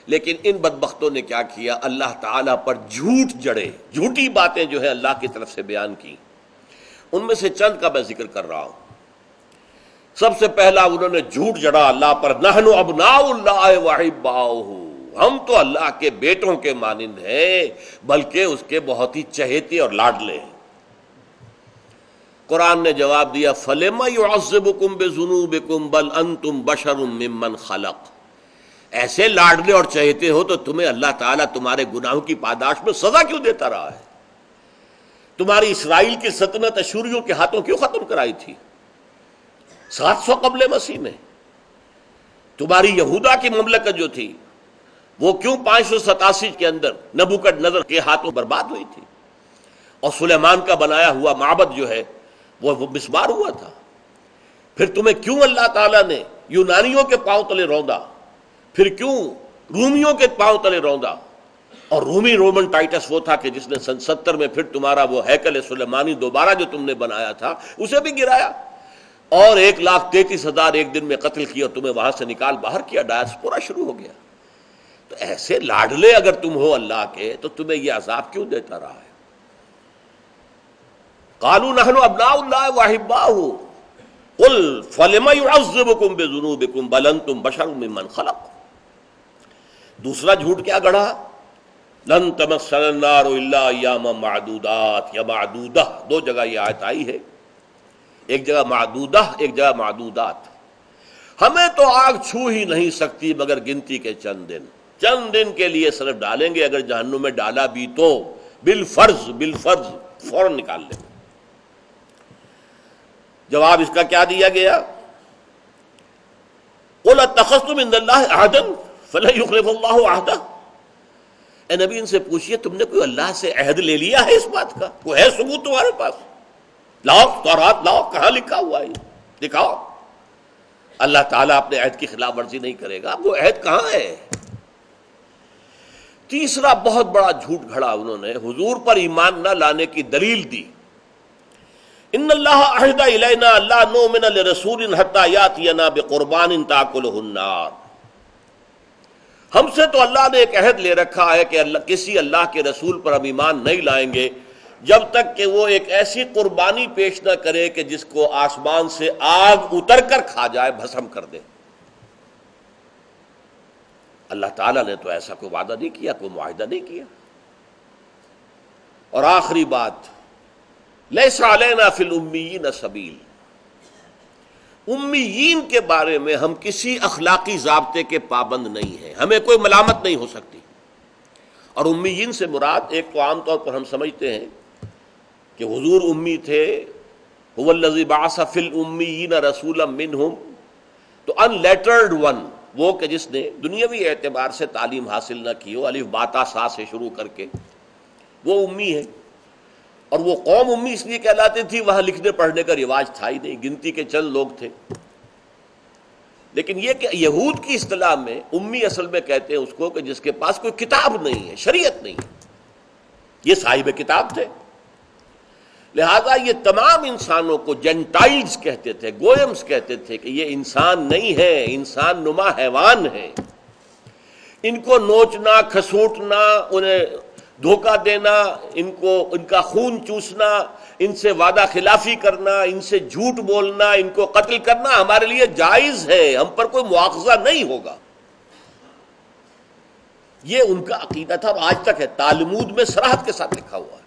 لیکن ان بدبختوں نے کیا کیا، اللہ تعالیٰ پر جھوٹ جڑے، جھوٹی باتیں جو ہے اللہ کی طرف سے بیان کی۔ ان میں سے چند کا میں ذکر کر رہا ہوں۔ سب سے پہلا انہوں نے جھوٹ جڑا اللہ پر، نحن ابناء اللہ واحباؤہ، ہم تو اللہ کے بیٹوں کے مانند ہیں، بلکہ اس کے بہت ہی چہیتے اور لاڈلے ہیں۔ قرآن نے جواب دیا فَلِمَ يُعَذِّبُكُم بِذُنُوبِكُم بَلْ أَنتُم بَشَرٌ مِّمَّنْ خَلَقَ، ایسے لاڈلے اور چہیتے ہو تو تمہیں اللہ تعالیٰ تمہارے گناہوں کی پاداش میں سزا کیوں دیتا رہا ہے؟ تمہاری اسرائیل کی سلطنت اشوریوں کے ہاتھوں کیوں ختم کرائی تھی 700 قبل مسیح میں؟ تمہاری یہودا کی مملکت جو تھی وہ کیوں 587 کے اندر نبوکدنضر کے ہاتھوں برباد ہوئی تھی؟ اور سلیمان کا بنایا ہوا معبد جو ہے وہ مسمار ہوا تھا۔ پھر تمہیں کیوں اللہ تعالیٰ نے یونانیوں کے پاؤں تلے روندا، پھر کیوں رومیوں کے پاؤں تلے روندا؟ اور رومن ٹائٹس وہ تھا کہ جس نے سن 70 میں پھر تمہارا وہ ہیکل سلیمانی دوبارہ جو تم نے بنایا تھا اسے بھی گرایا، اور 1,33,000 ایک دن میں قتل کیا اور تمہیں وہاں سے نکال باہر کیا، ڈائسپورا شروع ہو گیا۔ تو ایسے لاڈلے اگر تم ہو اللہ کے تو تمہیں یہ عذاب کیوں دیتا رہا ہے؟ قالوا نحن ابناء اللہ واحباؤہ قل فلم يعذبكم بذنوبكم بل انتم بشر ممن خلق۔ دوسرا جھوٹ کیا گڑھا؟ لن تمسنا النار الا ایاما معدودات یا معدودہ، دو جگہ یہ آیت آئی ہے، ایک جگہ معدودہ ایک جگہ معدودات۔ ہمیں تو آگ چھو ہی نہیں سکتی مگر گنتی کے چند دن کے لیے صرف ڈالیں گے، اگر جہنم میں ڈالا بھی تو بالفرض فوراً نکال لیں گے۔ جواب اس کا کیا دیا گیا؟ قل اتخذتم عند اللہ عہدا فلن یخلف اللہ عہدہ، اے نبی ان سے پوچھئے تم نے کوئی اللہ سے عہد لے لیا ہے؟ اس بات کا کوئی ہے ثبوت تمہارے پاس؟ لاؤ تورات لاؤ، کہاں لکھا ہوا ہے دکھاؤ۔ اللہ تعالیٰ اپنے عہد کی خلاف ورزی نہیں کرے گا، وہ عہد کہاں ہے؟ تیسرا بہت بڑا جھوٹ گھڑا انہوں نے، حضور پر ایمان نہ لانے کی دلیل دی۔ ان اللہ عہد الینا لا نؤمن لرسول حتی یاتینا بقربان تاکلہ النار، ہم سے تو اللہ نے ایک عہد لے رکھا ہے کہ کسی اللہ کے رسول پر ہم ایمان نہیں لائیں گے جب تک کہ وہ ایک ایسی قربانی پیش نہ کرے کہ جس کو آسمان سے آگ اتر کر کھا جائے، بھسم کر دے۔ اللہ تعالیٰ نے تو ایسا کوئی وعدہ نہیں کیا، کوئی معاہدہ نہیں کیا۔ اور آخری بات، لیس علینا فی الامیین سبیل، امیین کے بارے میں ہم کسی اخلاقی ضابطے کے پابند نہیں ہیں، ہمیں کوئی ملامت نہیں ہو سکتی۔ اور امیین سے مراد ایک تو عام طور پر ہم سمجھتے ہیں کہ حضور امی تھے، هو الذی بعث فی الامیین رسولا منہم، تو ان لیٹرڈ ون، وہ کہ جس نے دنیاوی اعتبار سے تعلیم حاصل نہ کی ہو، الف با تا سا سے شروع کر کے، وہ امی ہے۔ اور وہ قوم امی اس لیے کہلاتی تھی وہاں لکھنے پڑھنے کا رواج تھا ہی نہیں، گنتی کے چند لوگ تھے۔ لیکن یہ کہ یہود کی اصطلاح میں امی اصل میں کہتے ہیں اس کو کہ جس کے پاس کوئی کتاب نہیں ہے، شریعت نہیں ہے، یہ صاحب کتاب تھے۔ لہذا یہ تمام انسانوں کو جینٹائلز کہتے تھے، گوئمز کہتے تھے کہ یہ انسان نہیں ہے، انسان نما حیوان ہے۔ ان کو نوچنا، کھسوٹنا، انہیں دھوکہ دینا، ان کا خون چوسنا، ان سے وعدہ خلافی کرنا، ان سے جھوٹ بولنا، ان کو قتل کرنا ہمارے لیے جائز ہے، ہم پر کوئی مواخذہ نہیں ہوگا۔ یہ ان کا عقیدہ تھا اور آج تک ہے، تالمود میں صراحت کے ساتھ لکھا ہوا ہے۔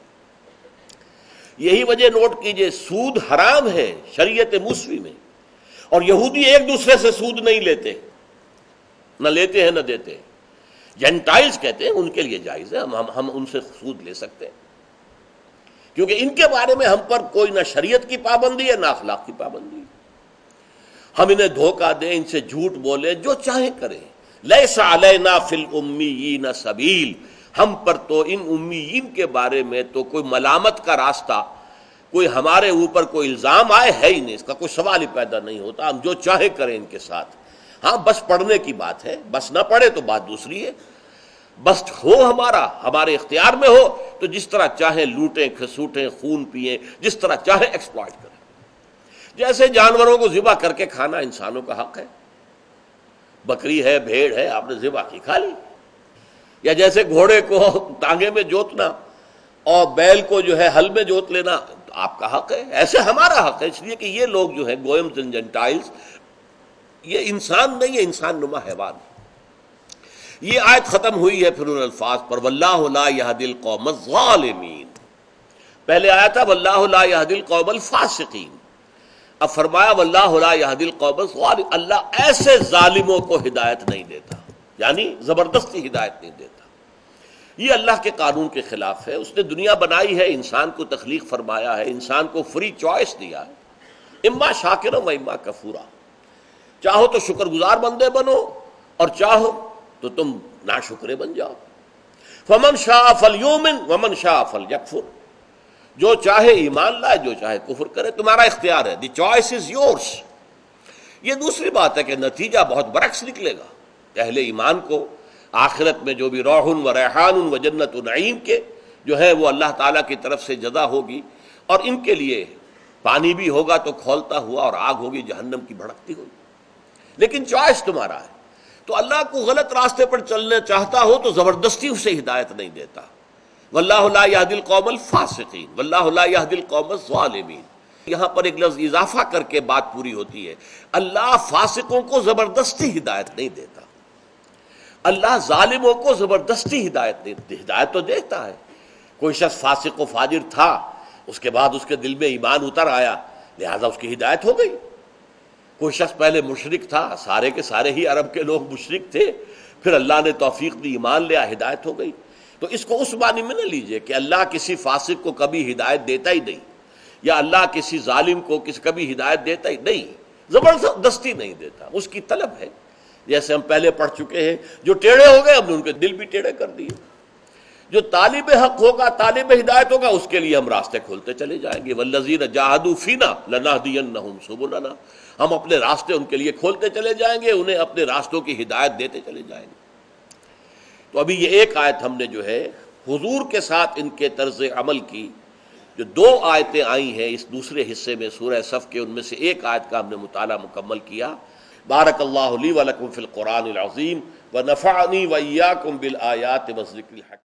یہی وجہ نوٹ کیجئے، سود حرام ہے شریعت موسوی میں، اور یہودی ایک دوسرے سے سود نہیں لیتے، نہ لیتے ہیں نہ دیتے ہیں۔ جینٹائلز کہتے ہیں ان کے لیے جائز ہے، ہم ان سے سود لے سکتے ہیں، کیونکہ ان کے بارے میں ہم پر کوئی نہ شریعت کی پابندی ہے نہ اخلاق کی پابندی ہے۔ ہم انہیں دھوکہ دیں، ان سے جھوٹ بولیں، جو چاہیں کریں۔ لیس علینا فی الامیین سبیل، ہم پر تو ان امیین کے بارے میں تو کوئی ملامت کا راستہ، کوئی ہمارے اوپر کوئی الزام آئے ہے ہی نہیں، اس کا کوئی سوال ہی پیدا نہیں ہوتا، ہم جو چاہیں کریں ان کے ساتھ۔ ہاں بس پڑھنے کی بات ہے، بس نہ پڑھے تو بات دوسری ہے، بس ہو ہمارے اختیار میں ہو تو جس طرح چاہیں لوٹیں کھسوٹیں، خون پئیں، جس طرح چاہیں ایکسپلائٹ کریں۔ جیسے جانوروں کو ذبح کر کے کھانا انسانوں کا حق ہے، بکری ہے، بھیڑ ہے، آپ نے ذبح کی کھا لی، یا جیسے گھوڑے کو ٹانگے میں جوتنا اور بیل کو جو ہے ہل میں جوت لینا آپ کا حق ہے، ایسے ہمارا حق ہے، اس لیے کہ یہ لوگ جو ہے گوئمز اینڈ جنٹائلز یہ انسان نہیں ہے، انسان نما حیوان ہے۔ یہ آیت ختم ہوئی ہے پھر ان الفاظ پر، واللہ لا یہدی القوم الظالمین۔ پہلے آیا تھا واللہ لا یہدی القوم الفاسقین، اب فرمایا واللہ لا یہدی القوم الظالمین، اللہ ایسے ظالموں کو ہدایت نہیں دیتا، یعنی زبردستی ہدایت نہیں دیتا۔ یہ اللہ کے قانون کے خلاف ہے۔ اس نے دنیا بنائی ہے، انسان کو تخلیق فرمایا ہے، انسان کو فری چوائس دیا ہے، اما شاکرا و اما کفورا، چاہو تو شکر گزار بندے بنو اور چاہو تو تم ناشکرے بن جاؤ۔ فمن شاء فلیؤمن ومن شاء فلیکفر، جو چاہے ایمان لائے، جو چاہے کفر کرے، تمہارا اختیار ہے، دی چوائس از یورس۔ یہ دوسری بات ہے کہ نتیجہ بہت برعکس نکلے گا۔ اہل ایمان کو آخرت میں جو بھی روح و ریحان و جنت و نعیم کے جو ہے وہ اللہ تعالیٰ کی طرف سے جزا ہوگی، اور ان کے لیے پانی بھی ہوگا تو کھولتا ہوا اور آگ ہوگی جہنم کی بھڑکتی ہوئی، لیکن چوائس تمہارا ہے۔ تو اللہ کو غلط راستے پر چلنا چاہتا ہو تو زبردستی اسے ہدایت نہیں دیتا۔ واللہ لا یہدی القوم الفاسقین واللہ لا یہدی القوم الظالمین، یہاں پر ایک لفظ اضافہ کر کے بات پوری ہوتی ہے۔ اللہ فاسقوں کو زبردستی ہدایت نہیں دیتا، اللہ ظالموں کو زبردستی ہدایت نہیں دیتا، ہدایت تو دیتا ہے۔ کوئی شخص فاسق و فاجر تھا، اس کے بعد اس کے دل میں ایمان اتر آیا، لہذا اس کی ہدایت ہو گئی۔ کوئی شخص پہلے مشرک تھا، سارے کے سارے ہی عرب کے لوگ مشرک تھے، پھر اللہ نے توفیق دی، ایمان لیا، ہدایت ہو گئی۔ تو اس کو اس معنی میں نہ لیجئے کہ اللہ کسی فاسق کو کبھی ہدایت دیتا ہی نہیں، یا اللہ کسی ظالم کو کبھی ہدایت دیتا ہی نہیں، زبردستی نہیں دیتا، اس کی طلب ہے۔ جیسے ہم پہلے پڑھ چکے ہیں، جو ٹیڑھے ہو گئے ہم نے ان کے دل بھی ٹیڑھے کر دیے۔ جو طالب حق ہوگا، طالب ہدایت ہوگا، اس کے لیے ہم راستے کھولتے چلے جائیں گے۔ والذین جاہدوا فینا لنہدینہم سبلنا، ہم اپنے راستے ان کے لیے کھولتے چلے جائیں گے، انہیں اپنے راستوں کی ہدایت دیتے چلے جائیں گے۔ تو ابھی یہ ایک آیت ہم نے جو ہے حضور کے ساتھ ان کے طرز عمل کی جو دو آیتیں آئی ہیں اس دوسرے حصے میں سورہ صف کے، ان میں سے ایک آیت کا ہم نے مطالعہ مکمل کیا۔ بارک اللہ لی ولکم فی القرآن العظیم ونفعنی وإیاکم بالآیات والذکر الحکیم۔